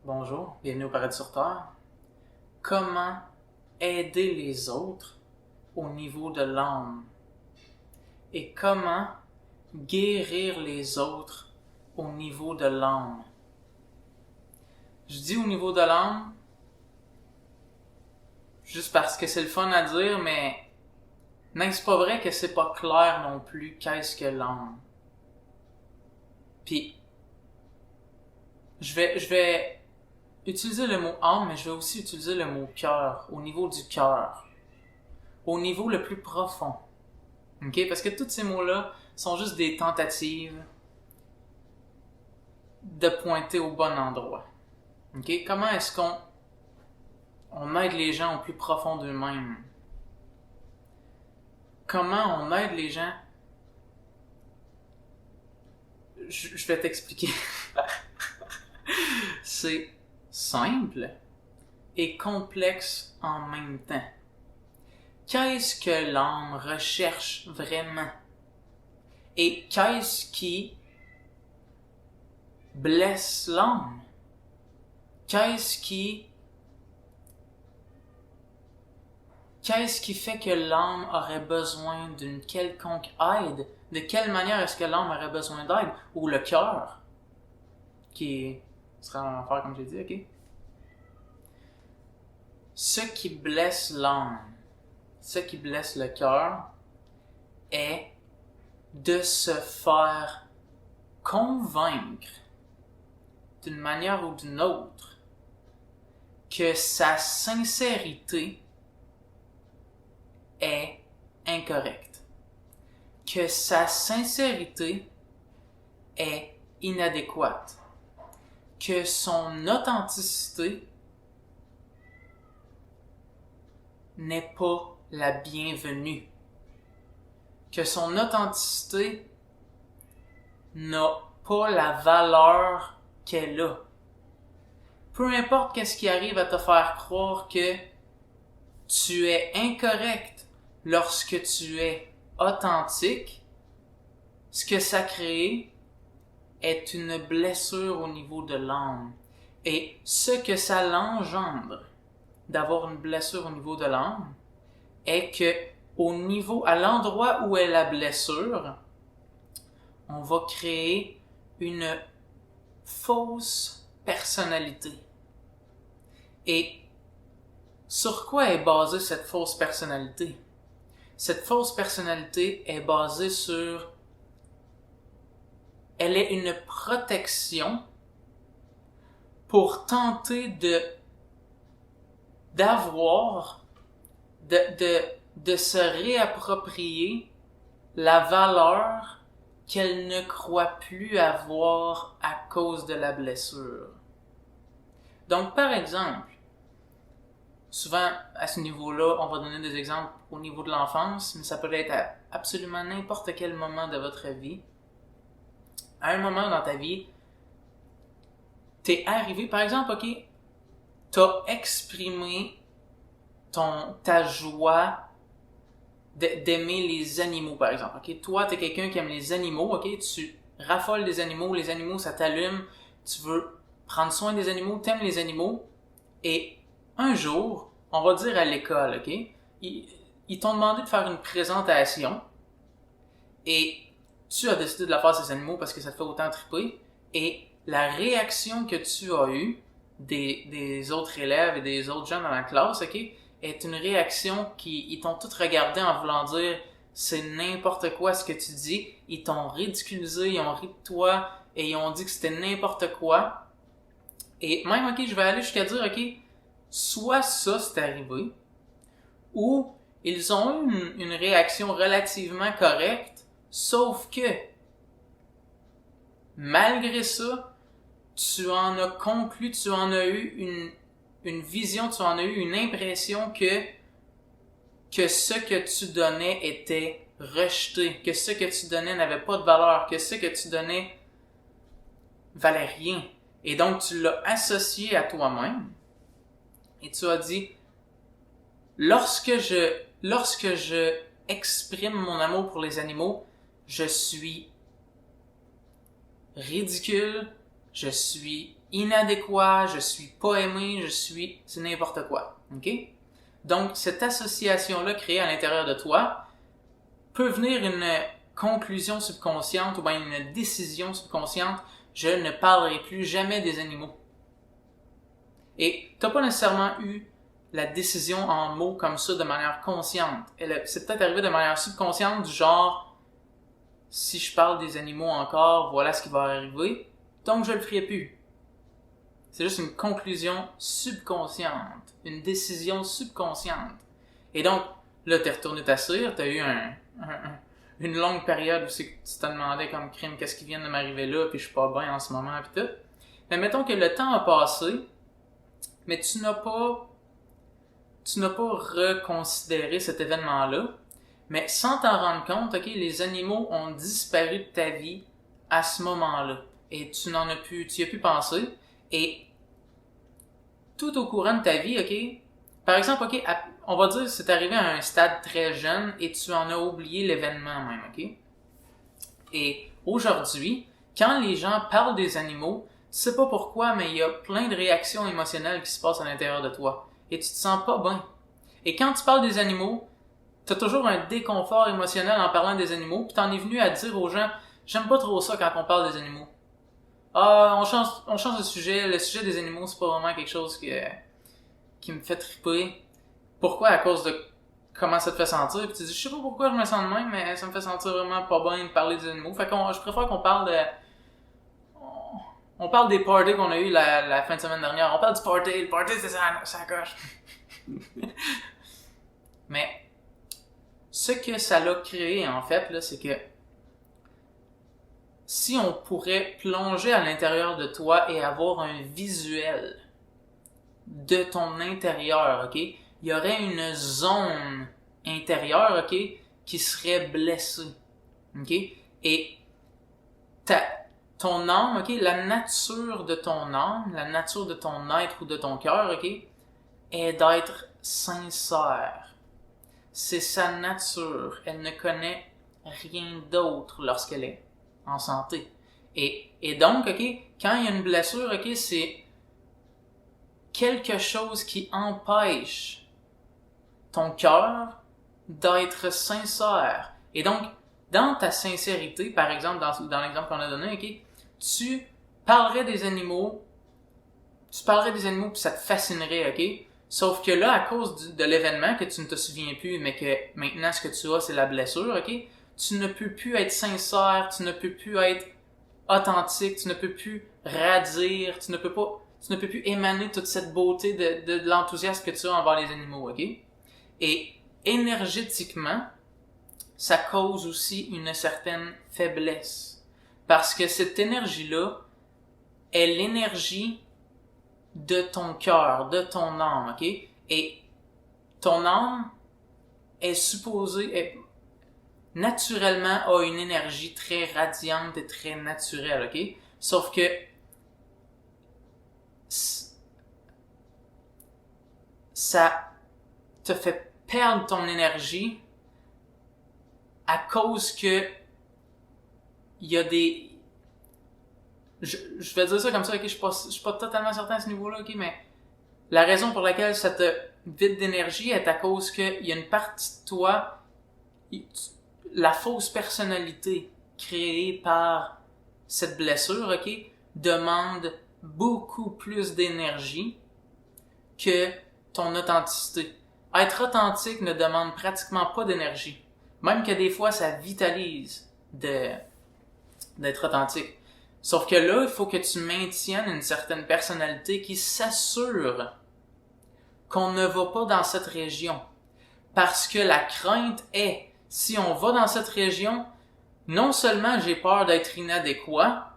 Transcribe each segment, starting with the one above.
Bonjour, bienvenue au Paradis sur Terre. Comment aider les autres au niveau de l'âme? Et comment guérir les autres au niveau de l'âme? Je dis au niveau de l'âme, juste parce que c'est le fun à dire, mais n'est-ce pas vrai que c'est pas clair non plus qu'est-ce que l'âme? Puis, je vais utiliser le mot âme, mais je vais aussi utiliser le mot cœur, au niveau du cœur, au niveau le plus profond. OK? Parce que tous ces mots-là sont juste des tentatives de pointer au bon endroit. OK? Comment est-ce qu'on aide les gens au plus profond d'eux-mêmes? Comment on aide les gens? Je vais t'expliquer. C'est simple et complexe en même temps. Qu'est-ce que l'âme recherche vraiment? Et qu'est-ce qui blesse l'âme? Qu'est-ce qui fait que l'âme aurait besoin d'une quelconque aide? De quelle manière est-ce que l'âme aurait besoin d'aide? Ou le cœur, qui sera en enfer comme j'ai dit, ok? Ce qui blesse l'âme, ce qui blesse le cœur, est de se faire convaincre d'une manière ou d'une autre que sa sincérité est incorrecte, que sa sincérité est inadéquate, que son authenticité n'est pas la bienvenue, que son authenticité n'a pas la valeur qu'elle a. Peu importe qu'est-ce qui arrive à te faire croire que tu es incorrect lorsque tu es authentique, ce que ça crée est une blessure au niveau de l'âme. Et ce que ça l'engendre d'avoir une blessure au niveau de l'âme est que à l'endroit où est la blessure, on va créer une fausse personnalité. Et sur quoi est basée cette fausse personnalité? Cette fausse personnalité est basée sur... Elle est une protection pour tenter de se réapproprier la valeur qu'elle ne croit plus avoir à cause de la blessure. Donc, par exemple, souvent, à ce niveau-là, on va donner des exemples au niveau de l'enfance, mais ça peut être à absolument n'importe quel moment de votre vie. À un moment dans ta vie, t'es arrivé, par exemple, ok, t'as exprimé ta joie d'aimer les animaux, par exemple. Ok, toi, t'es quelqu'un qui aime les animaux, ok, tu raffoles des animaux, les animaux, ça t'allume, tu veux prendre soin des animaux, t'aimes les animaux, et un jour, on va dire à l'école, ok, ils t'ont demandé de faire une présentation, et tu as décidé de la faire à ces animaux parce que ça te fait autant triper, et la réaction que tu as eue des autres élèves et des autres gens dans la classe, ok, est une réaction ils t'ont tous regardé en voulant dire c'est n'importe quoi ce que tu dis, ils t'ont ridiculisé, ils ont ri de toi et ils ont dit que c'était n'importe quoi. Et même, ok, je vais aller jusqu'à dire, ok, soit ça c'est arrivé, ou ils ont eu une réaction relativement correcte, sauf que malgré ça, tu en as conclu, tu en as eu une vision, tu en as eu une impression que ce que tu donnais était rejeté, que ce que tu donnais n'avait pas de valeur, que ce que tu donnais valait rien. Et donc, tu l'as associé à toi-même et tu as dit, lorsque je exprime mon amour pour les animaux, je suis ridicule, je suis inadéquat, je suis pas aimé, c'est n'importe quoi. OK? Donc, cette association-là créée à l'intérieur de toi peut venir une conclusion subconsciente ou bien une décision subconsciente. Je ne parlerai plus jamais des animaux. Et t'as pas nécessairement eu la décision en mots comme ça de manière consciente. C'est peut-être arrivé de manière subconsciente, du genre, si je parle des animaux encore, voilà ce qui va arriver, donc je le ferai plus. C'est juste une conclusion subconsciente, une décision subconsciente. Et donc, là, t'es retourné t'asseoir, t'as eu une longue période où tu te demandais comme crime, qu'est-ce qui vient de m'arriver là, puis je suis pas bien en ce moment, puis tout. Mais mettons que le temps a passé, mais tu n'as pas reconsidéré cet événement-là, mais sans t'en rendre compte, ok, les animaux ont disparu de ta vie à ce moment-là. Et tu y as pu penser, et tout au courant de ta vie, ok, par exemple, ok, on va dire que c'est arrivé à un stade très jeune et tu en as oublié l'événement même, ok? Et aujourd'hui, quand les gens parlent des animaux, tu sais pas pourquoi, mais il y a plein de réactions émotionnelles qui se passent à l'intérieur de toi. Et tu te sens pas bien. Et quand tu parles des animaux, t'as toujours un déconfort émotionnel en parlant des animaux, puis t'en es venu à dire aux gens, j'aime pas trop ça quand on parle des animaux. Ah, on change de sujet, le sujet des animaux, c'est pas vraiment quelque chose qui me fait triper. Pourquoi? À cause de comment ça te fait sentir. Puis tu dis, je sais pas pourquoi je me sens de même, mais ça me fait sentir vraiment pas bien de parler des animaux. Fait je préfère qu'on parle on parle des parties qu'on a eu la fin de semaine dernière. On parle du party. Le party, c'est ça coche. Mais, ce que ça l'a créé, en fait, là, c'est que si on pourrait plonger à l'intérieur de toi et avoir un visuel de ton intérieur, ok? Il y aurait une zone intérieure, ok? Qui serait blessée, ok? Et ton âme, ok? La nature de ton âme, la nature de ton être ou de ton cœur, ok? Est d'être sincère. C'est sa nature. Elle ne connaît rien d'autre lorsqu'elle est en santé. Et donc, ok? Quand il y a une blessure, ok? C'est quelque chose qui empêche ton cœur d'être sincère. Et donc, dans ta sincérité, par exemple, dans l'exemple qu'on a donné, ok, tu parlerais des animaux puis ça te fascinerait, ok? Sauf que là, à cause de l'événement que tu ne te souviens plus, mais que maintenant ce que tu as, c'est la blessure, ok? Tu ne peux plus être sincère, tu ne peux plus être authentique, tu ne peux plus radir, tu ne peux plus émaner toute cette beauté de l'enthousiasme que tu as envers les animaux, ok? Et énergétiquement, ça cause aussi une certaine faiblesse. Parce que cette énergie-là est l'énergie de ton cœur, de ton âme, ok? Et ton âme naturellement a une énergie très radiante et très naturelle, ok? Sauf que ça te fait perdre ton énergie à cause que il y a des... Je vais dire ça comme ça, ok? Je suis pas totalement certain à ce niveau-là, ok? Mais la raison pour laquelle ça te vide d'énergie est à cause qu'il y a une partie de toi, la fausse personnalité créée par cette blessure, ok? Demande beaucoup plus d'énergie que ton authenticité. Être authentique ne demande pratiquement pas d'énergie. Même que des fois, ça vitalise d'être authentique. Sauf que là, il faut que tu maintiennes une certaine personnalité qui s'assure qu'on ne va pas dans cette région. Parce que la crainte est, si on va dans cette région, non seulement j'ai peur d'être inadéquat,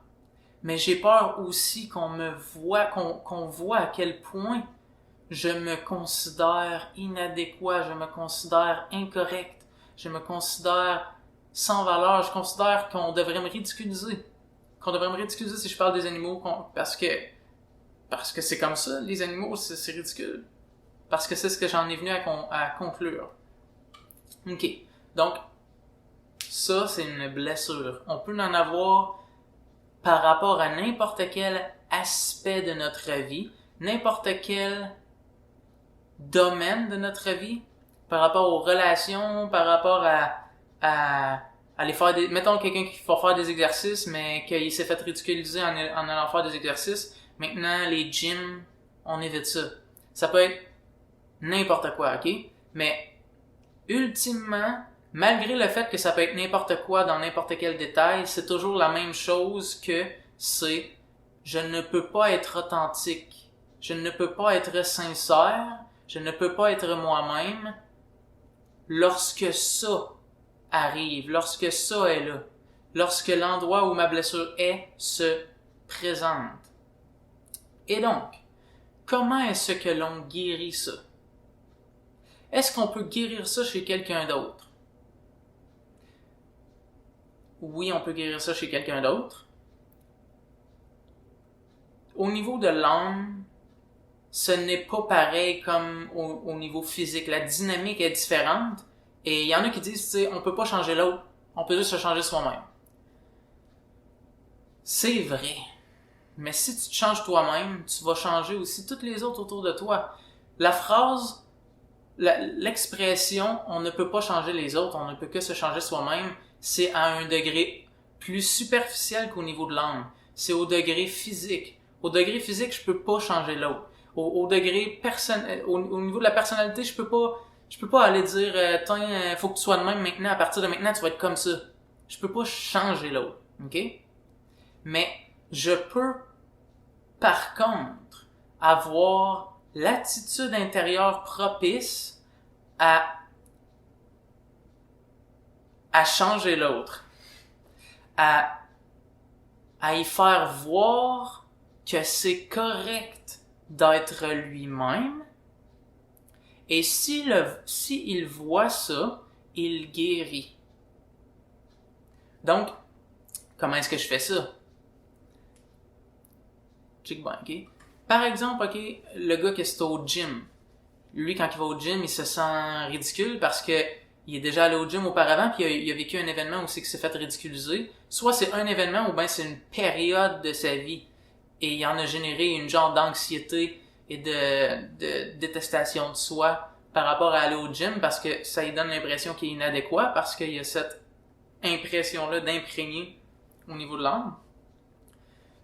mais j'ai peur aussi qu'on me voit, qu'on voit à quel point je me considère inadéquat, je me considère incorrect, je me considère sans valeur, je considère qu'on devrait me ridiculiser. Qu'on devrait me ridiculiser si je parle des animaux, parce que c'est comme ça, les animaux, c'est ridicule. Parce que c'est ce que j'en ai venu à conclure. Ok. Donc, ça, c'est une blessure. On peut en avoir par rapport à n'importe quelle aspect de notre vie, n'importe quel domaine de notre vie, par rapport aux relations, par rapport à aller faire des... Mettons quelqu'un qui va faire des exercices, mais qu'il s'est fait ridiculiser en allant faire des exercices. Maintenant, les gyms, on évite ça. Ça peut être n'importe quoi, ok? Mais, ultimement, malgré le fait que ça peut être n'importe quoi dans n'importe quel détail, c'est toujours la même chose que c'est je ne peux pas être authentique, je ne peux pas être sincère, je ne peux pas être moi-même lorsque ça arrive, lorsque ça est là, lorsque l'endroit où ma blessure est se présente. Et donc, comment est-ce que l'on guérit ça? Est-ce qu'on peut guérir ça chez quelqu'un d'autre? Oui, on peut guérir ça chez quelqu'un d'autre. Au niveau de l'âme, ce n'est pas pareil comme au niveau physique. La dynamique est différente. Et il y en a qui disent, tu sais, on peut pas changer l'autre. On peut juste se changer soi-même. C'est vrai. Mais si tu te changes toi-même, tu vas changer aussi toutes les autres autour de toi. La phrase, l'expression « on ne peut pas changer les autres, on ne peut que se changer soi-même », c'est à un degré plus superficiel qu'au niveau de l'âme. C'est au degré physique. Au degré physique, je peux pas changer l'autre. Au degré au niveau de la personnalité, je peux pas aller dire faut que tu sois de même maintenant, à partir de maintenant, tu vas être comme ça. Je peux pas changer l'autre, ok? Mais je peux, par contre, avoir l'attitude intérieure propice à changer l'autre, à y faire voir que c'est correct d'être lui-même, et s'il voit ça, il guérit. Donc, comment est-ce que je fais ça? Check bien, ok? Par exemple, ok, le gars qui est au gym, lui, quand il va au gym, il se sent ridicule parce que il est déjà allé au gym auparavant puis il a vécu un événement où c'est qu'il s'est fait ridiculiser. Soit c'est un événement ou bien c'est une période de sa vie et il en a généré une genre d'anxiété et de détestation de soi par rapport à aller au gym parce que ça lui donne l'impression qu'il est inadéquat parce qu'il y a cette impression-là d'imprégner au niveau de l'âme.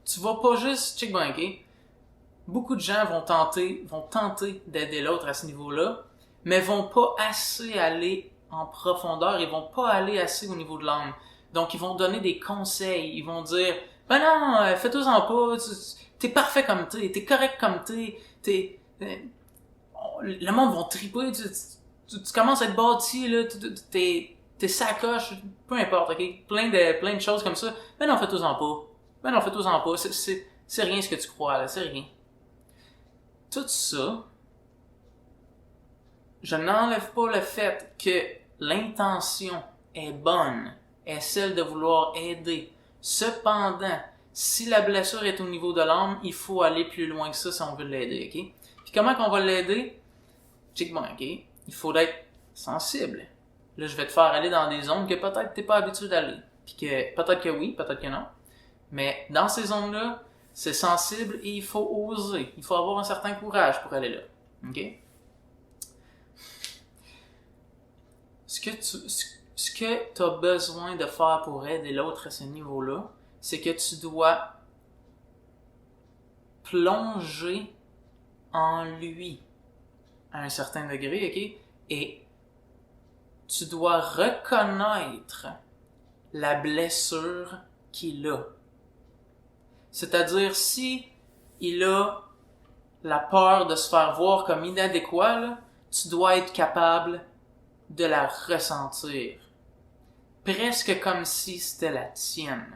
Tu vas pas juste check bien, ok? Beaucoup de gens vont tenter d'aider l'autre à ce niveau-là, mais vont pas assez aller en profondeur, ils vont pas aller assez au niveau de l'âme. Donc ils vont donner des conseils, ils vont dire ben non, fais-toi-en pas, t'es parfait comme t'es correct comme le monde va triper, tu commences à être bâti là, t'es sacoche, peu importe, ok, plein de choses comme ça. Ben non, fais-toi-en pas, c'est rien ce que tu crois là, c'est rien. Tout ça, je n'enlève pas le fait que l'intention est bonne, est celle de vouloir aider. Cependant, si la blessure est au niveau de l'âme, il faut aller plus loin que ça si on veut l'aider, ok? Puis comment qu'on va l'aider? Check-moi, ok? Il faut être sensible. Là, je vais te faire aller dans des zones que peut-être t'es pas habitué d'aller. Puis que peut-être que oui, peut-être que non. Mais dans ces zones-là, c'est sensible et il faut oser. Il faut avoir un certain courage pour aller là. OK? Ce que tu as besoin de faire pour aider l'autre à ce niveau-là, c'est que tu dois plonger en lui à un certain degré, OK? Et tu dois reconnaître la blessure qu'il a. C'est-à-dire, si il a la peur de se faire voir comme inadéquat, là, tu dois être capable de la ressentir. Presque comme si c'était la tienne.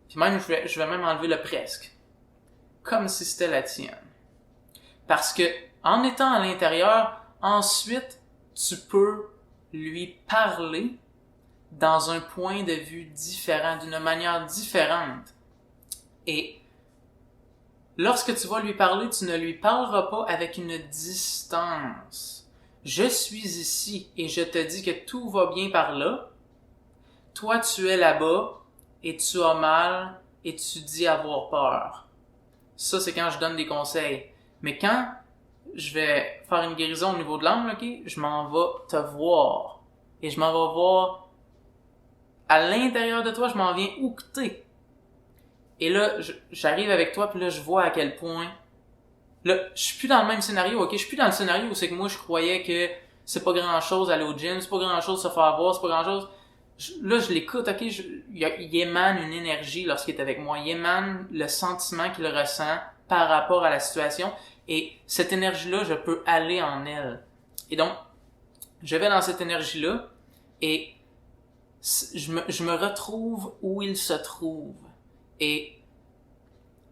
Puis même, je vais même enlever le presque. Comme si c'était la tienne. Parce que, en étant à l'intérieur, ensuite, tu peux lui parler dans un point de vue différent, d'une manière différente. Et lorsque tu vas lui parler, tu ne lui parleras pas avec une distance. Je suis ici et je te dis que tout va bien par là. Toi, tu es là-bas et tu as mal et tu dis avoir peur. Ça, c'est quand je donne des conseils. Mais quand je vais faire une guérison au niveau de l'âme, ok, je m'en vais te voir. Et je m'en vais voir à l'intérieur de toi, je m'en viens où que t'es. Et là, j'arrive avec toi, puis là, je vois à quel point... Là, je suis plus dans le même scénario, ok? Je suis plus dans le scénario où c'est que moi, je croyais que c'est pas grand-chose aller au gym, c'est pas grand-chose se faire voir, c'est pas grand-chose... Là, je l'écoute, ok? Il émane une énergie lorsqu'il est avec moi. Il émane le sentiment qu'il ressent par rapport à la situation. Et cette énergie-là, je peux aller en elle. Et donc, je vais dans cette énergie-là et je me retrouve où il se trouve. Et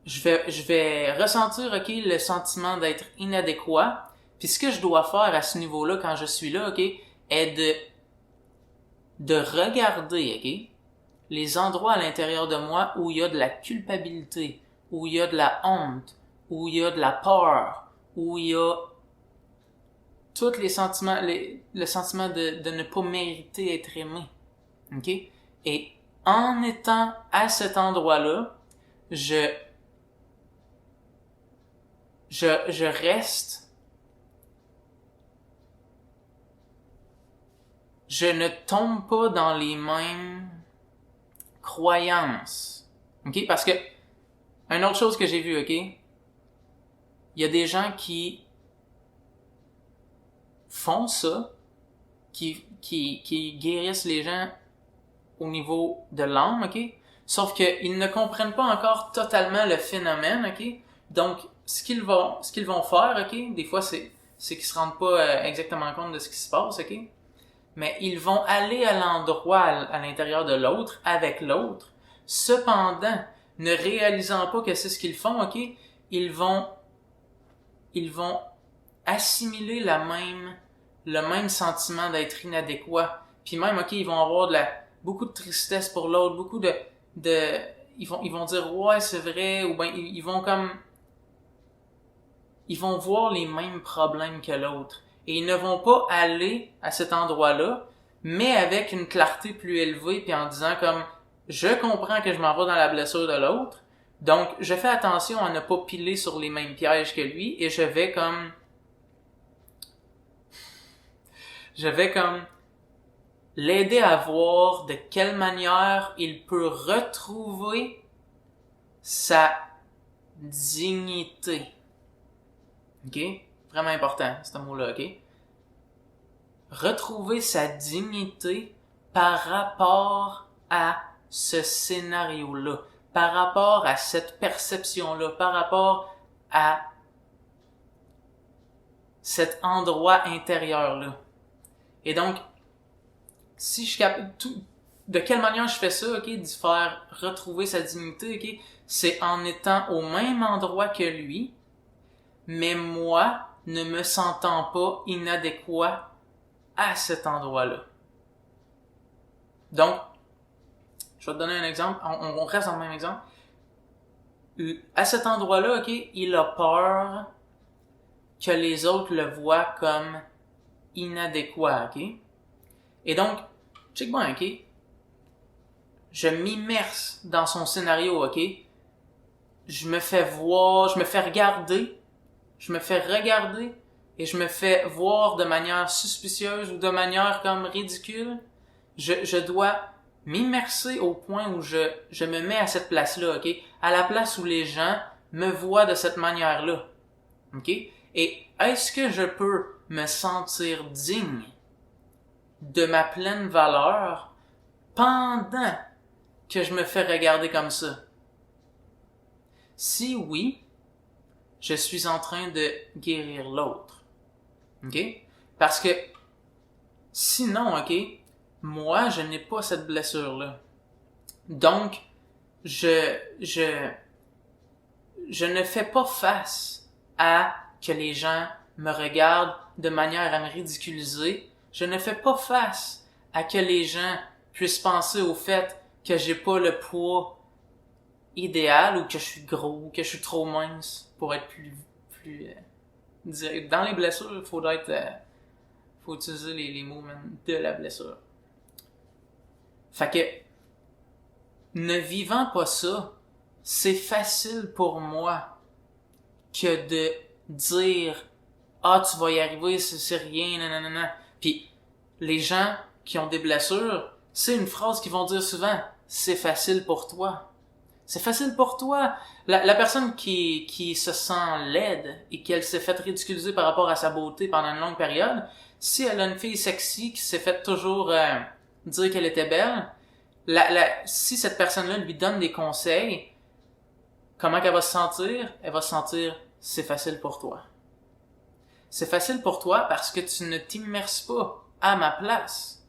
je vais ressentir, ok, le sentiment d'être inadéquat. Puis ce que je dois faire à ce niveau-là, quand je suis là, ok, est de regarder, ok, les endroits à l'intérieur de moi où il y a de la culpabilité, où il y a de la honte, où il y a de la peur, où il y a tous les sentiments, le sentiment de ne pas mériter être aimé. Ok? Et en étant à cet endroit-là, je reste, je ne tombe pas dans les mêmes croyances. Ok? Parce que, une autre chose que j'ai vue, ok? Il y a des gens qui font ça, qui guérissent les gens au niveau de l'âme, ok? Sauf qu'ils ne comprennent pas encore totalement le phénomène, ok? Donc, ce qu'ils vont faire, ok? Des fois, c'est qu'ils se rendent pas exactement compte de ce qui se passe, ok? Mais ils vont aller à l'endroit à l'intérieur de l'autre, avec l'autre. Cependant, ne réalisant pas que c'est ce qu'ils font, ok? Ils vont assimiler le même sentiment d'être inadéquat. Puis même, ok, ils vont avoir beaucoup de tristesse pour l'autre, beaucoup ils vont dire, ouais, c'est vrai, ou ben, ils vont voir les mêmes problèmes que l'autre. Et ils ne vont pas aller à cet endroit-là, mais avec une clarté plus élevée, puis en disant comme, je comprends que je m'en vais dans la blessure de l'autre, donc je fais attention à ne pas piler sur les mêmes pièges que lui, et je vais comme l'aider à voir de quelle manière il peut retrouver sa dignité. Ok? Vraiment important, ce mot-là, ok? Retrouver sa dignité par rapport à ce scénario-là, par rapport à cette perception-là, par rapport à cet endroit intérieur-là. Et donc, si je de quelle manière je fais ça, ok, d'y faire retrouver sa dignité, ok, c'est en étant au même endroit que lui, mais moi, ne me sentant pas inadéquat à cet endroit-là. Donc, je vais te donner un exemple, on reste dans le même exemple. À cet endroit-là, ok, il a peur que les autres le voient comme inadéquat, ok? Et donc, check bien, ok? Je m'immerse dans son scénario, ok? Je me fais voir, je me fais regarder et je me fais voir de manière suspicieuse ou de manière comme ridicule. Je dois m'immerser au point où je me mets à cette place-là, ok? À la place où les gens me voient de cette manière-là, ok? Et est-ce que je peux me sentir digne de ma pleine valeur pendant que je me fais regarder comme ça? Si oui, je suis en train de guérir l'autre. Ok? Parce que sinon, ok, moi, je n'ai pas cette blessure-là. Donc, je ne fais pas face à que les gens me regardent de manière à me ridiculiser. Je ne fais pas face à que les gens puissent penser au fait que j'ai pas le poids idéal ou que je suis gros ou que je suis trop mince pour être plus direct. Dans les blessures, il faut utiliser les mots même de la blessure. Fait que ne vivant pas ça, c'est facile pour moi que de dire « Ah, tu vas y arriver, c'est rien, nanana. » Puis les gens qui ont des blessures, c'est une phrase qu'ils vont dire souvent « C'est facile pour toi. » C'est facile pour toi. La personne qui se sent laide et qu'elle s'est fait ridiculiser par rapport à sa beauté pendant une longue période, si elle a une fille sexy qui s'est fait toujours dire qu'elle était belle, si cette personne-là lui donne des conseils, comment qu'elle va se sentir? Elle va se sentir « c'est facile pour toi ». C'est facile pour toi parce que tu ne t'immerses pas à ma place.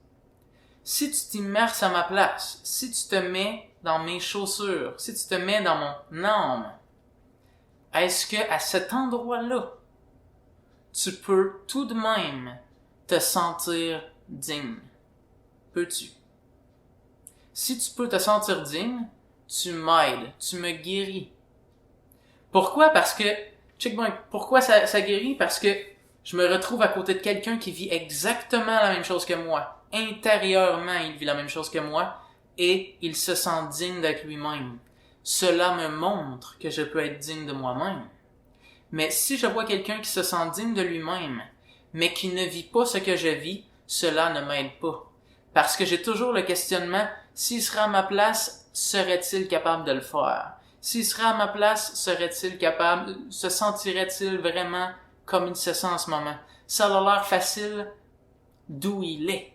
Si tu t'immerses à ma place, si tu te mets dans mes chaussures, si tu te mets dans mon âme, est-ce que à cet endroit-là, tu peux tout de même te sentir digne? Peux-tu? Si tu peux te sentir digne, tu m'aides, tu me guéris. Pourquoi? Parce que, pourquoi ça guérit? Parce que je me retrouve à côté de quelqu'un qui vit exactement la même chose que moi. Intérieurement, il vit la même chose que moi et il se sent digne d'être lui-même. Cela me montre que je peux être digne de moi-même. Mais si je vois quelqu'un qui se sent digne de lui-même, mais qui ne vit pas ce que je vis, cela ne m'aide pas. Parce que j'ai toujours le questionnement, s'il serait à ma place, serait-il capable de le faire? S'il serait à ma place, serait-il capable, se sentirait-il vraiment comme il se sent en ce moment? Ça a l'air facile d'où il est.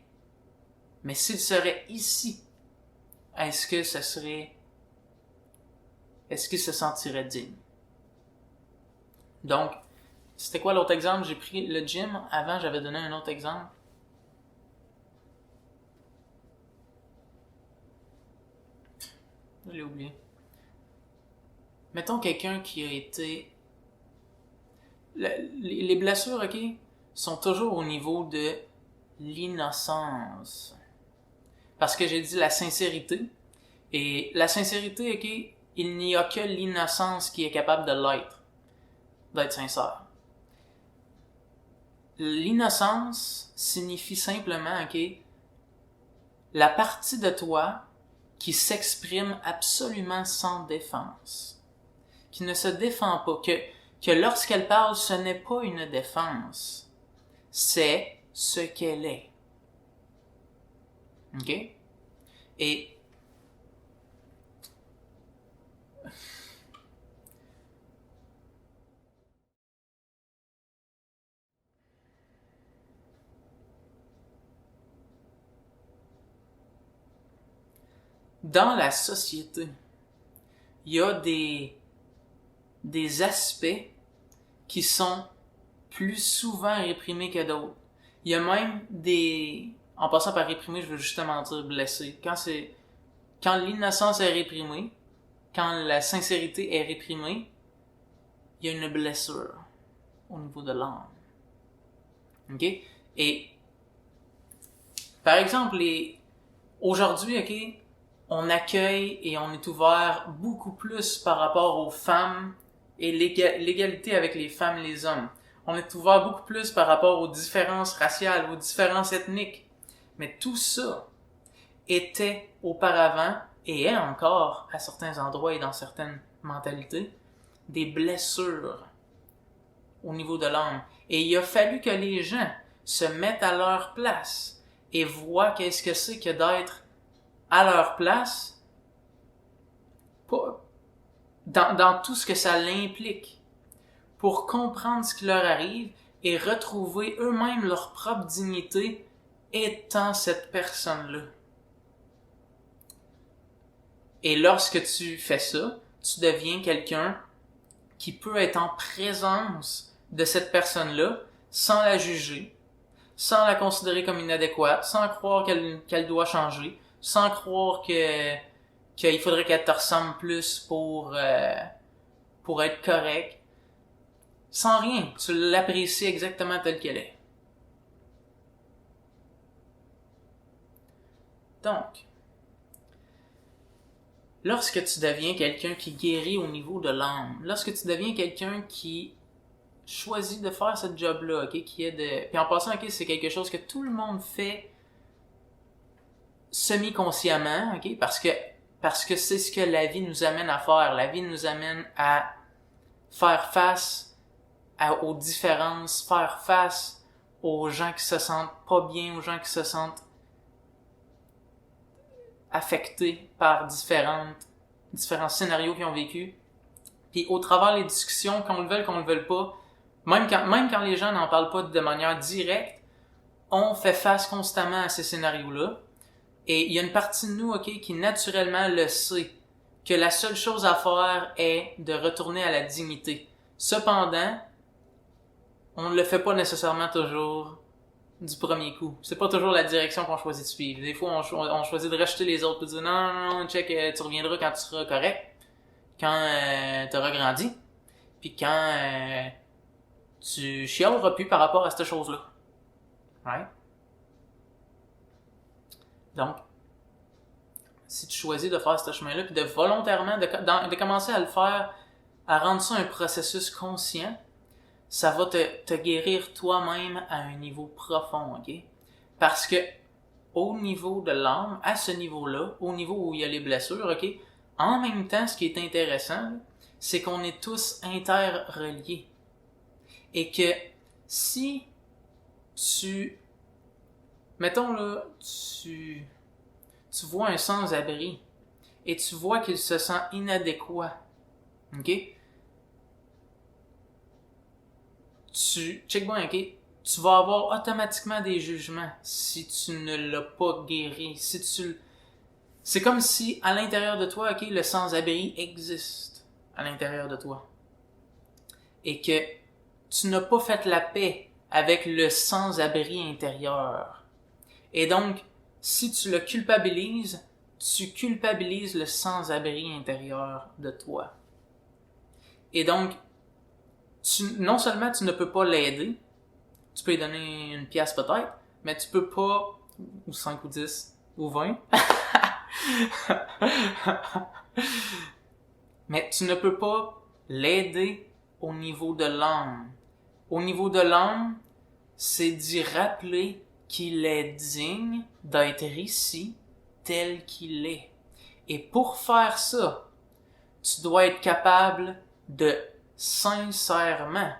Mais s'il serait ici, est-ce qu'il se sentirait digne? Donc, c'était quoi l'autre exemple? J'ai pris le gym. Avant, j'avais donné un autre exemple. Je l'ai oublié. Mettons quelqu'un qui a été... Les blessures, ok, sont toujours au niveau de l'innocence. Parce que j'ai dit la sincérité. Et la sincérité, ok, il n'y a que l'innocence qui est capable de l'être. D'être sincère. L'innocence signifie simplement, ok, la partie de toi qui s'exprime absolument sans défense. Qui ne se défend pas. Que lorsqu'elle parle, ce n'est pas une défense. C'est ce qu'elle est. OK? Et dans la société, il y a des aspects qui sont plus souvent réprimés que d'autres. Il y a même en passant par réprimer, je veux justement dire blessé. Quand l'innocence est réprimée, quand la sincérité est réprimée, il y a une blessure au niveau de l'âme. OK? Et, par exemple, aujourd'hui, OK, on accueille et on est ouvert beaucoup plus par rapport aux femmes et l'égalité avec les femmes et les hommes. On est ouvert beaucoup plus par rapport aux différences raciales, aux différences ethniques. Mais tout ça était auparavant, et est encore à certains endroits et dans certaines mentalités, des blessures au niveau de l'âme. Et il a fallu que les gens se mettent à leur place et voient qu'est-ce que c'est que d'être à leur place dans tout ce que ça l'implique pour comprendre ce qui leur arrive et retrouver eux-mêmes leur propre dignité étant cette personne-là. Et lorsque tu fais ça, tu deviens quelqu'un qui peut être en présence de cette personne-là sans la juger, sans la considérer comme inadéquate, sans croire qu'elle doit changer, sans croire qu'il faudrait qu'elle te ressemble plus pour être correct. Sans rien, tu l'apprécies exactement telle qu'elle est. Donc, lorsque tu deviens quelqu'un qui guérit au niveau de l'âme, lorsque tu deviens quelqu'un qui choisit de faire ce job-là, ok, puis en passant, ok, c'est quelque chose que tout le monde fait semi-consciemment, ok, parce que c'est ce que la vie nous amène à faire. La vie nous amène à faire face aux différences, faire face aux gens qui se sentent pas bien, aux gens qui se sentent affectés par différents scénarios qu'ils ont vécu. Puis au travers des discussions, qu'on le veuille, qu'on le veuille pas, même quand les gens n'en parlent pas de manière directe, on fait face constamment à ces scénarios-là. Et il y a une partie de nous, qui naturellement le sait, que la seule chose à faire est de retourner à la dignité. Cependant, on ne le fait pas nécessairement toujours du premier coup. C'est pas toujours la direction qu'on choisit de suivre. Des fois, on choisit de rejeter les autres et de dire non, check, tu reviendras quand tu seras correct, quand tu auras grandi, puis quand tu chialeras plus par rapport à cette chose-là. Right? Donc, si tu choisis de faire ce chemin-là, puis de volontairement, de commencer à le faire, à rendre ça un processus conscient, ça va te guérir toi-même à un niveau profond, Parce que, au niveau de l'âme, à ce niveau-là, au niveau où il y a les blessures, en même temps, ce qui est intéressant, c'est qu'on est tous interreliés. Et que, si mettons là, tu vois un sans-abri, et tu vois qu'il se sent inadéquat, check bien, tu vas avoir automatiquement des jugements si tu ne l'as pas guéri, c'est comme si, à l'intérieur de toi, le sans-abri existe à l'intérieur de toi. Et que tu n'as pas fait la paix avec le sans-abri intérieur. Et donc, si tu le culpabilises, tu culpabilises le sans-abri intérieur de toi. Et donc, non seulement tu ne peux pas l'aider, tu peux lui donner une pièce peut-être, mais tu peux pas, ou 5 ou 10, ou 20, mais tu ne peux pas l'aider au niveau de l'âme. Au niveau de l'âme, c'est d'y rappeler qu'il est digne d'être ici tel qu'il est. Et pour faire ça, tu dois être capable de sincèrement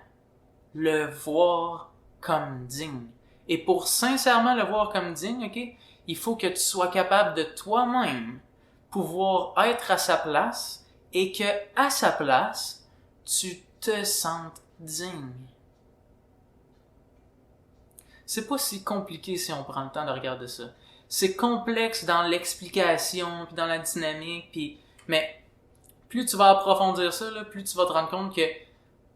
le voir comme digne. Et pour sincèrement le voir comme digne, il faut que tu sois capable de toi-même pouvoir être à sa place et que, à sa place, tu te sentes digne. C'est pas si compliqué si on prend le temps de regarder ça. C'est complexe dans l'explication, puis dans la dynamique, mais plus tu vas approfondir ça, plus tu vas te rendre compte que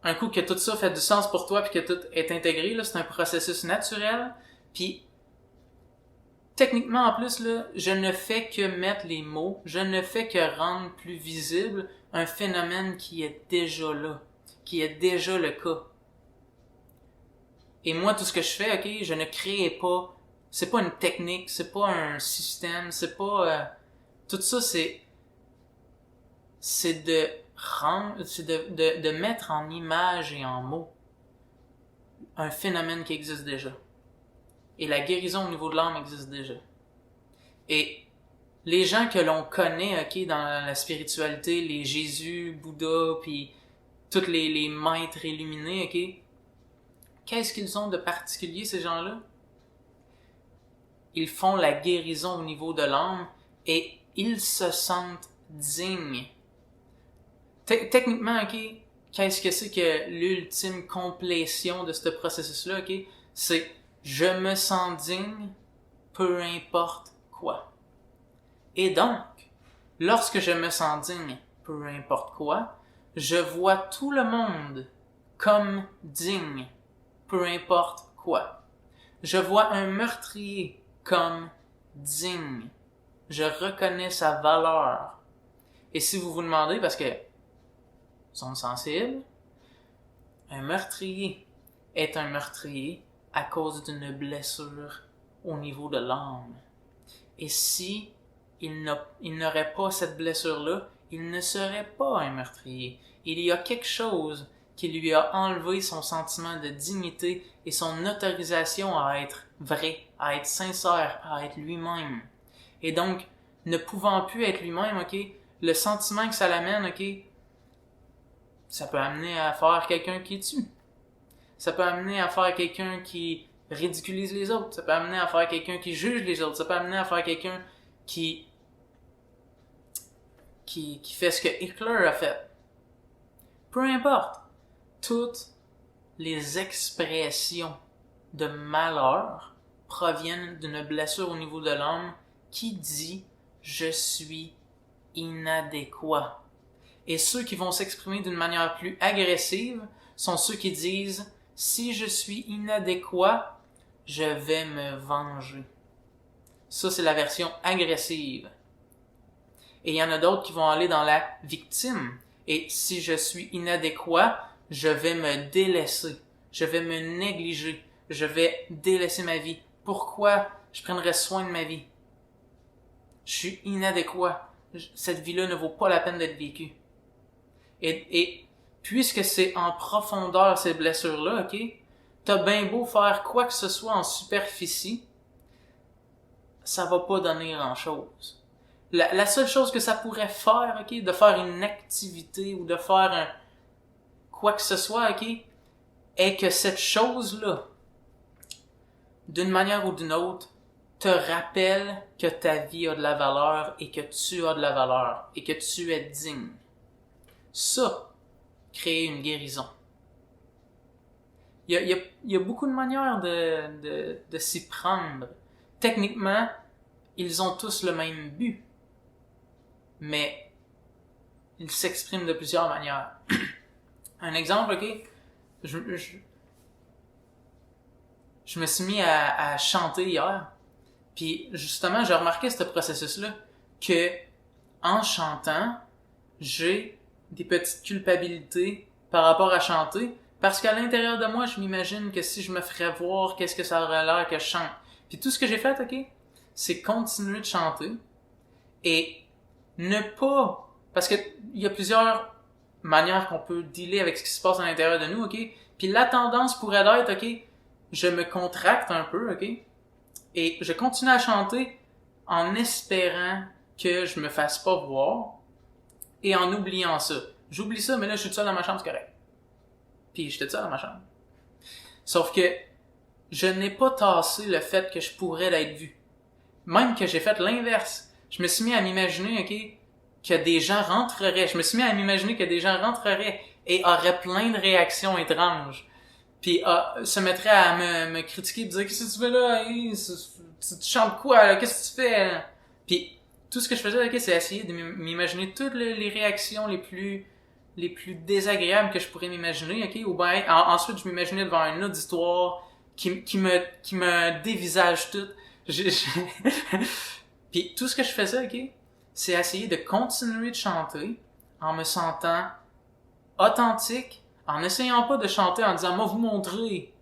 un coup que tout ça fait du sens pour toi puis que tout est intégré, c'est un processus naturel. Puis techniquement en plus, je ne fais que mettre les mots, je ne fais que rendre plus visible un phénomène qui est déjà là, qui est déjà le cas. Et moi, tout ce que je fais, je ne crée pas, c'est pas une technique, c'est pas un système, c'est pas, tout ça, c'est de mettre en image et en mots un phénomène qui existe déjà. Et la guérison au niveau de l'âme existe déjà. Et les gens que l'on connaît, dans la spiritualité, les Jésus, Bouddha, puis tous les maîtres illuminés, qu'est-ce qu'ils ont de particulier, ces gens-là? Ils font la guérison au niveau de l'âme et ils se sentent dignes. Techniquement, qu'est-ce que c'est que l'ultime complétion de ce processus-là, c'est je me sens digne, peu importe quoi. Et donc, lorsque je me sens digne, peu importe quoi, je vois tout le monde comme digne, peu importe quoi. Je vois un meurtrier comme digne. Je reconnais sa valeur. Et si vous vous demandez, parce que sont sensibles, un meurtrier est un meurtrier à cause d'une blessure au niveau de l'âme. Et si il n'aurait pas cette blessure-là, il ne serait pas un meurtrier. Il y a quelque chose qui lui a enlevé son sentiment de dignité et son autorisation à être vrai, à être sincère, à être lui-même. Et donc, ne pouvant plus être lui-même, le sentiment que ça l'amène, Ça peut amener à faire quelqu'un qui tue. Ça peut amener à faire quelqu'un qui ridiculise les autres. Ça peut amener à faire quelqu'un qui juge les autres. Ça peut amener à faire quelqu'un qui fait ce que Hitler a fait. Peu importe. Toutes les expressions de malheur proviennent d'une blessure au niveau de l'âme qui dit « je suis inadéquat ». Et ceux qui vont s'exprimer d'une manière plus agressive sont ceux qui disent « si je suis inadéquat, je vais me venger ». Ça, c'est la version agressive. Et il y en a d'autres qui vont aller dans la victime. Et si je suis inadéquat, je vais me délaisser. Je vais me négliger. Je vais délaisser ma vie. Pourquoi je prendrais soin de ma vie? Je suis inadéquat. Cette vie-là ne vaut pas la peine d'être vécue. Et puisque c'est en profondeur ces blessures-là, ok, t'as bien beau faire quoi que ce soit en superficie, ça va pas donner grand-chose. La seule chose que ça pourrait faire, ok, de faire une activité ou de faire quoi que ce soit, ok, est que cette chose-là, d'une manière ou d'une autre, te rappelle que ta vie a de la valeur et que tu as de la valeur et que tu es digne. Ça, créer une guérison. Il y a beaucoup de manières de s'y prendre. Techniquement, ils ont tous le même but. Mais ils s'expriment de plusieurs manières. Un exemple, ok? Je me suis mis à chanter hier. Puis justement, j'ai remarqué ce processus-là. Que en chantant, j'ai des petites culpabilités par rapport à chanter. Parce qu'à l'intérieur de moi, je m'imagine que si je me ferais voir, qu'est-ce que ça aurait l'air que je chante. Puis tout ce que j'ai fait, ok? C'est continuer de chanter. Et ne pas... Parce que il y a plusieurs manières qu'on peut dealer avec ce qui se passe à l'intérieur de nous, ok? Puis la tendance pourrait être, ok, je me contracte un peu, ok? Et je continue à chanter en espérant que je me fasse pas voir et en oubliant ça. J'oublie ça, mais là, je suis tout seul dans ma chambre, c'est correct. Puis j'étais tout seul dans ma chambre. Sauf que je n'ai pas tassé le fait que je pourrais l'être vu. Même que j'ai fait l'inverse. Je me suis mis à m'imaginer, ok, que des gens rentreraient. Je me suis mis à m'imaginer que des gens rentreraient et auraient plein de réactions étranges. Puis se mettraient à me critiquer et me dire « Qu'est-ce que tu fais là? Hey, tu chantes quoi? Là? Qu'est-ce que tu fais? » Puis tout ce que je faisais, ok, c'est essayer de m'imaginer toutes les réactions les plus désagréables que je pourrais m'imaginer, ok? Ou bien ensuite je m'imaginais devant un auditoire qui me dévisage tout. Puis tout ce que je faisais, ok, c'est essayer de continuer de chanter en me sentant authentique, en essayant pas de chanter en disant « moi vous montrer »,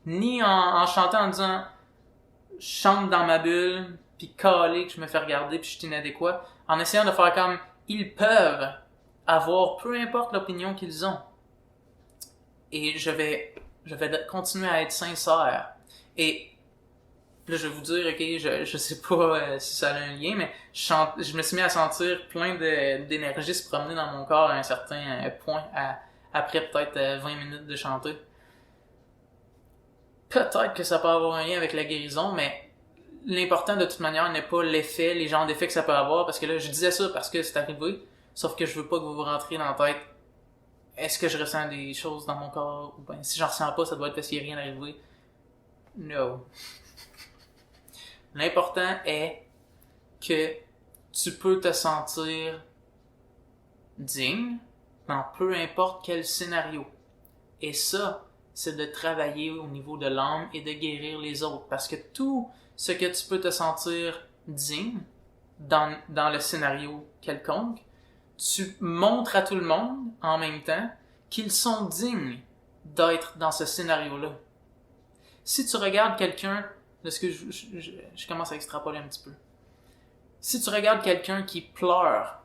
ni en chantant en disant « je chante dans ma bulle », puis calé que je me fais regarder puis je suis inadéquat, en essayant de faire comme ils peuvent avoir peu importe l'opinion qu'ils ont. Et je vais continuer à être sincère. Et là, je vais vous dire, ok, je sais pas si ça a un lien, mais je me suis mis à sentir plein d'énergie se promener dans mon corps à un certain point, après peut-être 20 minutes de chanter. Peut-être que ça peut avoir un lien avec la guérison, mais l'important de toute manière n'est pas l'effet, les genres d'effets que ça peut avoir, parce que là, je disais ça parce que c'est arrivé, sauf que je veux pas que vous vous rentriez dans la tête. Est-ce que je ressens des choses dans mon corps? Ou ben, si j'en ressens pas, ça doit être parce qu'il n'y a rien arrivé. No. L'important est que tu peux te sentir digne dans peu importe quel scénario. Et ça, c'est de travailler au niveau de l'âme et de guérir les autres. Parce que tout ce que tu peux te sentir digne dans le scénario quelconque, tu montres à tout le monde en même temps qu'ils sont dignes d'être dans ce scénario-là. Si tu regardes quelqu'un, de ce que je commence à extrapoler un petit peu. Si tu regardes quelqu'un qui pleure,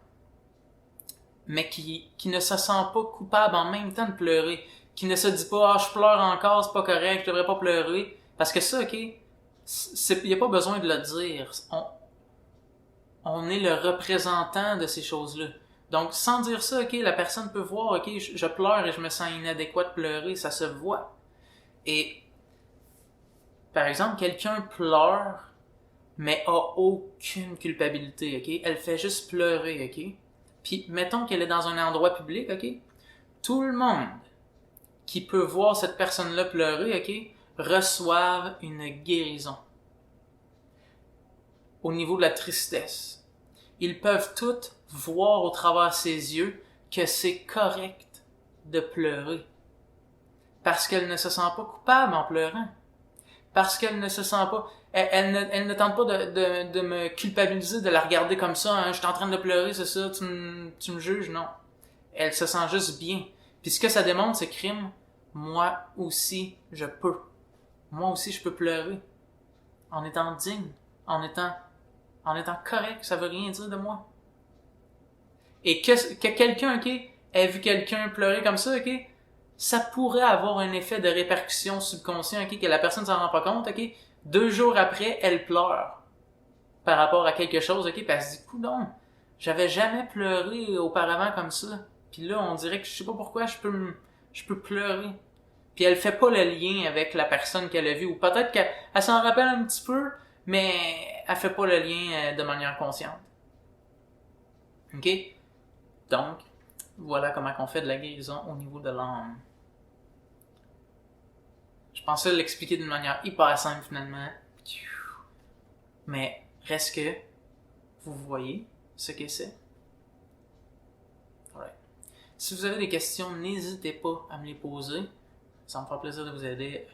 mais qui ne se sent pas coupable en même temps de pleurer, qui ne se dit pas « Ah, je pleure encore, c'est pas correct, je devrais pas pleurer », parce que ça, ok, il n'y a pas besoin de le dire. On est le représentant de ces choses-là. Donc, sans dire ça, ok, la personne peut voir, ok, je pleure et je me sens inadéquat de pleurer, ça se voit. Et, par exemple, quelqu'un pleure, mais a aucune culpabilité, ok? Elle fait juste pleurer, ok? Puis, mettons qu'elle est dans un endroit public, ok? Tout le monde qui peut voir cette personne-là pleurer, ok, reçoivent une guérison. Au niveau de la tristesse. Ils peuvent tous voir au travers ses yeux que c'est correct de pleurer. Parce qu'elle ne se sent pas coupable en pleurant. Parce qu'elle ne se sent pas... Elle ne tente pas de me culpabiliser, de la regarder comme ça. Hein, je suis en train de pleurer, c'est ça, tu me juges, non. Elle se sent juste bien. Puis ce que ça démontre, c'est crime. Moi aussi, je peux. Moi aussi, je peux pleurer. En étant digne. En étant correct. Ça veut rien dire de moi. Et que quelqu'un, ok, ait vu quelqu'un pleurer comme ça, ok, ça pourrait avoir un effet de répercussion subconscient, ok, que la personne ne s'en rend pas compte, ok. 2 jours après, elle pleure par rapport à quelque chose, ok, puis elle se dit, coudonc, j'avais jamais pleuré auparavant comme ça. Puis là, on dirait que je sais pas pourquoi je peux pleurer. Puis elle fait pas le lien avec la personne qu'elle a vue, ou peut-être qu'elle s'en rappelle un petit peu, mais elle fait pas le lien de manière consciente. Ok? Donc, voilà comment on fait de la guérison au niveau de l'âme. Je pensais l'expliquer d'une manière hyper simple finalement. Mais reste que vous voyez ce que c'est. Alright. Si vous avez des questions, n'hésitez pas à me les poser. Ça me fera plaisir de vous aider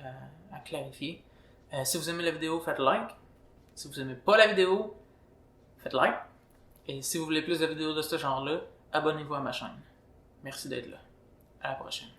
à clarifier. Si vous aimez la vidéo, faites like. Si vous aimez pas la vidéo, faites like. Et si vous voulez plus de vidéos de ce genre-là, abonnez-vous à ma chaîne. Merci d'être là. À la prochaine.